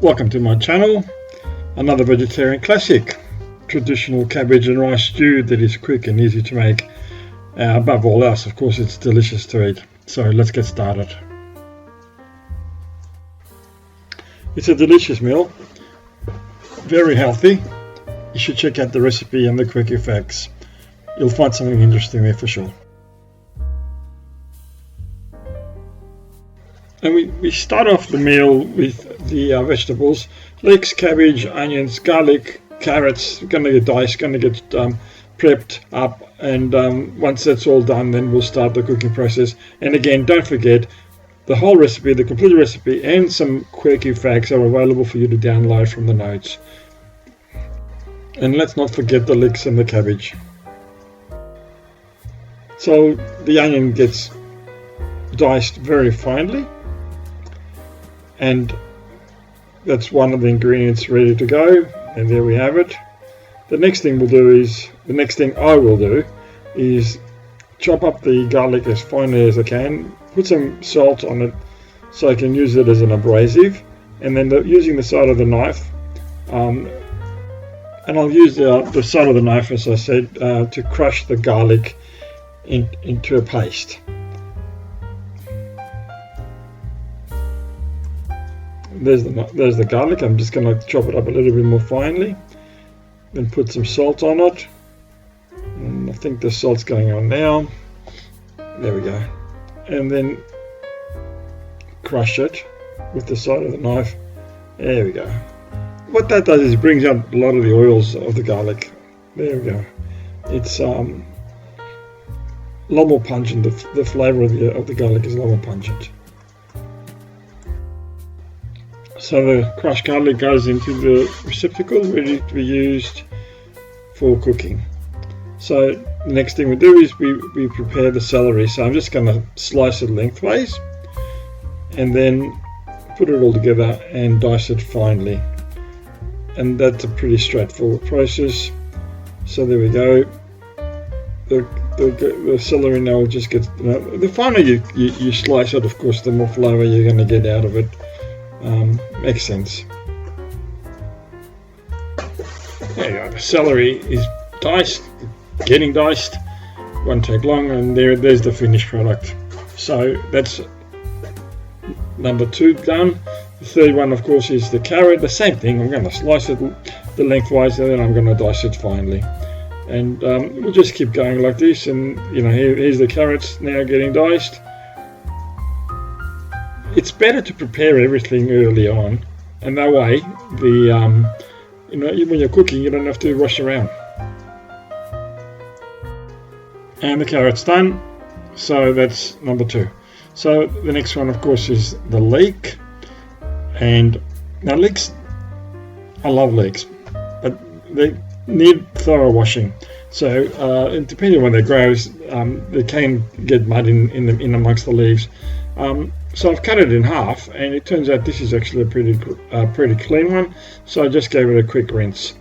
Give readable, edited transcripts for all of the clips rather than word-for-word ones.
Welcome to my channel. Another vegetarian classic, traditional cabbage and rice stew that is quick and easy to make. Above all else, of course, it's delicious to eat. So let's get started. It's a delicious meal, very healthy. You should check out the recipe and the quick effects. You'll find something interesting there for sure. And we start off the meal with the vegetables: leeks, cabbage, onions, garlic, carrots. Going to get diced, going to get prepped up, and once that's all done, then we'll start the cooking process. And again, don't forget, the whole recipe, the complete recipe, and some quirky facts are available for you to download from the notes. And let's not forget the leeks and the cabbage. So the onion gets diced very finely, and that's one of the ingredients ready to go. And there we have it. The next thing I will do is chop up the garlic as finely as I can, put some salt on it so I can use it as an abrasive, and then using the side of the knife, and I'll use the side of the knife, as I said, to crush the garlic into a paste. There's the garlic. I'm just going to chop it up a little bit more finely, then put some salt on it, and I think the salt's going on now. There we go. And then crush it with the side of the knife. There we go. What that does is brings out a lot of the oils of the garlic. There we go. It's a lot more pungent. The flavour of the garlic is a lot more pungent. So the crushed garlic goes into the receptacle, ready to be used for cooking. So the next thing we do is we prepare the celery. So I'm just going to slice it lengthways and then put it all together and dice it finely. And that's a pretty straightforward process. So there we go. The celery now just gets, the finer you slice it, of course, the more flavour you're going to get out of it. Makes sense. There you go. The celery is diced, getting diced. Won't take long, and there's the finished product. So that's number 2 done. The third one, of course, is the carrot. The same thing. I'm going to slice it the lengthwise, and then I'm going to dice it finely. And we'll just keep going like this. And here's the carrots now getting diced. It's better to prepare everything early on, and that way when you're cooking, you don't have to rush around. And the carrot's done, so that's number 2. So the next one, of course, is the leek. And now leeks, I love leeks, but they need thorough washing. So depending on when they grow, they can get mud in amongst the leaves. So I've cut it in half, and it turns out this is actually a pretty clean one. So I just gave it a quick rinse,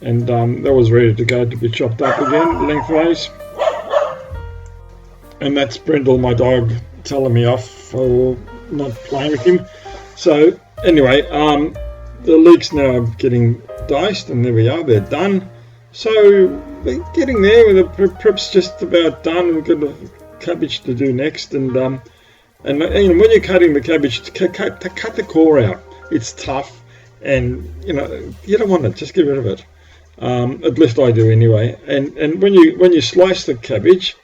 and that was ready to go to be chopped up again lengthwise. And that's Brindle, my dog, telling me off for not playing with him. So anyway, the leeks now are getting diced, and there we are, they're done. So we're getting there, the prep's just about done. We've got the cabbage to do next, and when you're cutting the cabbage, cut the core out. It's tough, and you don't want it. Just get rid of it. At least I do anyway. And when you slice the cabbage,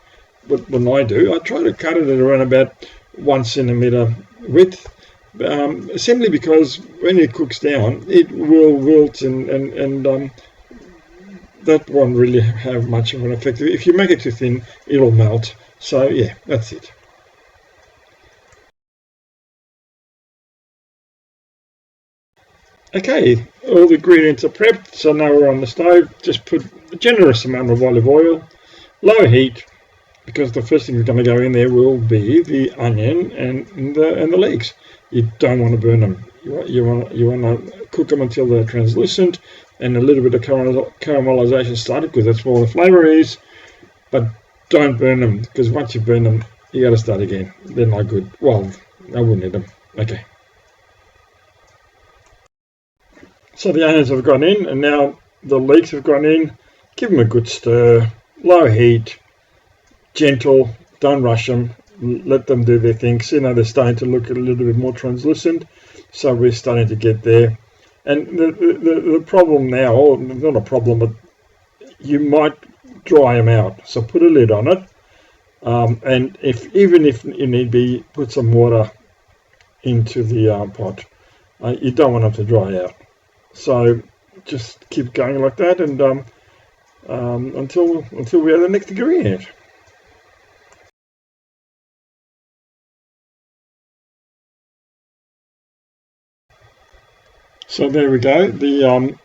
when I do, I try to cut it at around about 1 centimeter width, simply because when it cooks down, it will wilt, and that won't really have much of an effect. If you make it too thin, it'll melt. So yeah, that's it. Okay, all the ingredients are prepped, so now we're on the stove. Just put a generous amount of olive oil, low heat, because the first thing that's going to go in there will be the onion and the leeks. You don't want to burn them. You want to cook them until they're translucent and a little bit of caramelization started, because that's where all the flavour is. But don't burn them, because once you burn them, you got to start again. They're not good. Well, I wouldn't eat them. Okay. So the onions have gone in, and now the leeks have gone in. Give them a good stir, low heat, gentle, don't rush them, let them do their thing. So, they're starting to look a little bit more translucent, so we're starting to get there. And the problem now, or not a problem, but you might dry them out. So put a lid on it, and even if you need be, put some water into the pot. You don't want them to dry out. So just keep going like that, and until we have the next ingredient. So there we go. The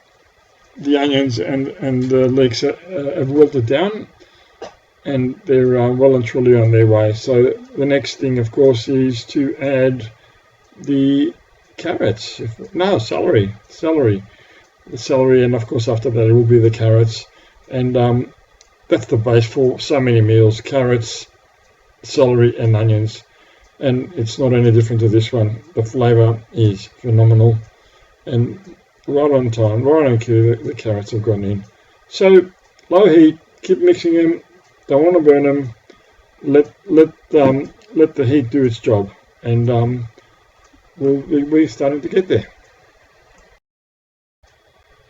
onions and the leeks have wilted down, and they're well and truly on their way. So the next thing, of course, is to add the carrots. Celery. The celery, and of course after that it will be the carrots. And that's the base for so many meals: carrots, celery, and onions. And it's not any different to this one. The flavour is phenomenal, and right on time, right on cue, the carrots have gone in. So low heat, keep mixing them. Don't want to burn them. Let the heat do its job, and we're starting to get there.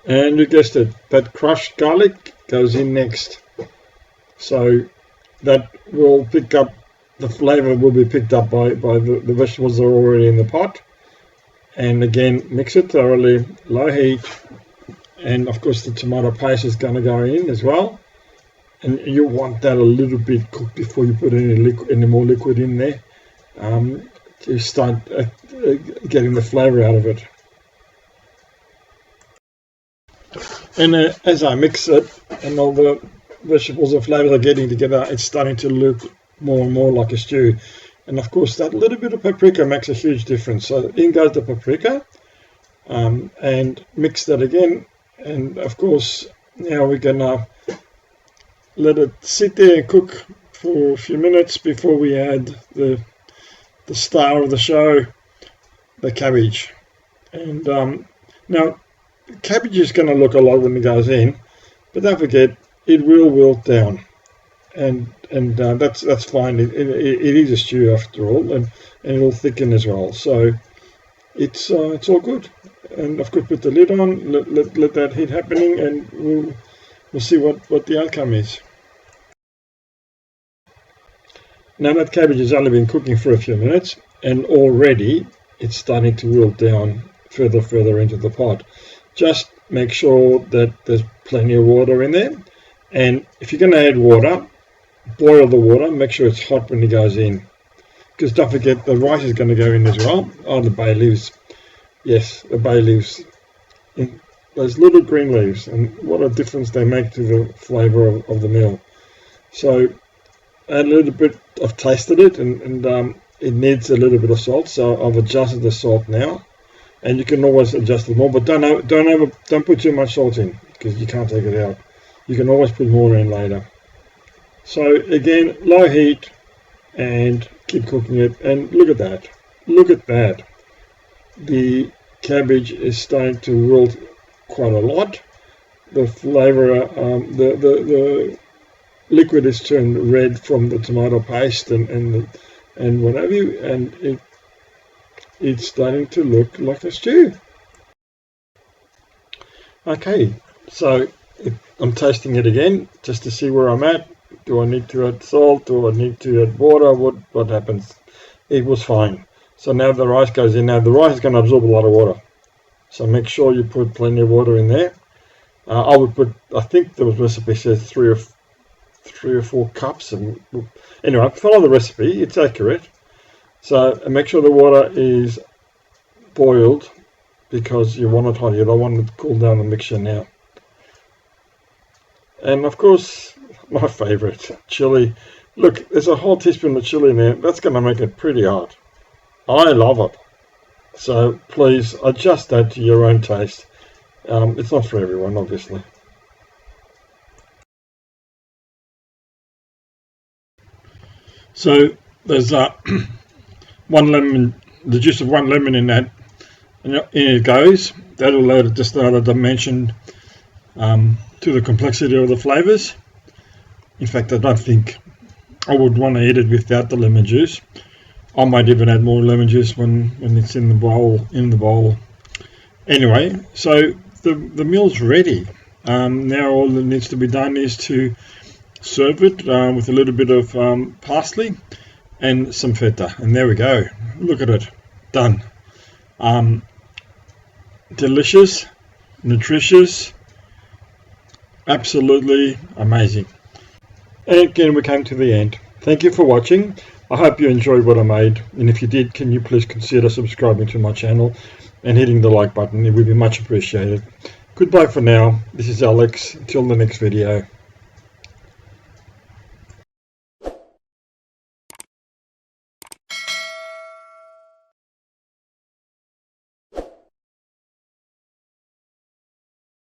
And you guessed it, that crushed garlic goes in next. So that will pick up, the flavour will be picked up by the vegetables that are already in the pot. And again, mix it thoroughly, low heat. And of course the tomato paste is going to go in as well. And you want that a little bit cooked before you put any more liquid in there, to start getting the flavour out of it. And as I mix it and all the vegetables and flavours are getting together, it's starting to look more and more like a stew. And of course that little bit of paprika makes a huge difference. So in goes the paprika, and mix that again. And of course now we're going to let it sit there and cook for a few minutes before we add the star of the show, the cabbage. And now cabbage is going to look a lot when it goes in, but don't forget it will wilt down, and that's fine. It is a stew after all, and it'll thicken as well. So it's all good. And of course put the lid on, let that heat happening, and we'll see what the outcome is. Now that cabbage has only been cooking for a few minutes, and already it's starting to wilt down further into the pot. Just make sure that there's plenty of water in there, and if you're going to add water, boil the water, make sure it's hot when it goes in, because don't forget the rice is going to go in as well. Oh, the bay leaves. Yes, the bay leaves, those little green leaves, and what a difference they make to the flavour of the meal. So add a little bit. I've tasted it, and it needs a little bit of salt, so I've adjusted the salt now. And you can always adjust it more, but don't put too much salt in, because you can't take it out. You can always put more in later. So again, low heat, and keep cooking it. And look at that. The cabbage is starting to wilt quite a lot. The flavour, the liquid is turned red from the tomato paste and what have you, and it's starting to look like a stew. Okay, so I'm tasting it again just to see where I'm at. Do I need to add salt? Do I need to add water? What happens? It was fine. So now the rice goes in. Now the rice is going to absorb a lot of water, so make sure you put plenty of water in there. I would put, I think the recipe says three or four cups, and anyway, follow the recipe, it's accurate. So make sure the water is boiled, because you want it hot. You don't want it to cool down the mixture now. And of course, my favourite, chili. Look, there's a whole teaspoon of chili in there. That's going to make it pretty hot. I love it. So please adjust that to your own taste. It's not for everyone, obviously. So there's one lemon, the juice of one lemon in that, and in it goes. that'll add just another dimension to the complexity of the flavours. In fact, I don't think I would want to eat it without the lemon juice. I might even add more lemon juice when it's in the bowl. Anyway, so the meal's ready. Now all that needs to be done is to serve it with a little bit of parsley and some feta, and there we go. Look at it, done. Delicious, nutritious, absolutely amazing. And again, we came to the end. Thank you for watching. I hope you enjoyed what I made, and if you did, can you please consider subscribing to my channel and hitting the like button? It would be much appreciated. Goodbye for now. This is Alex. Until the next video.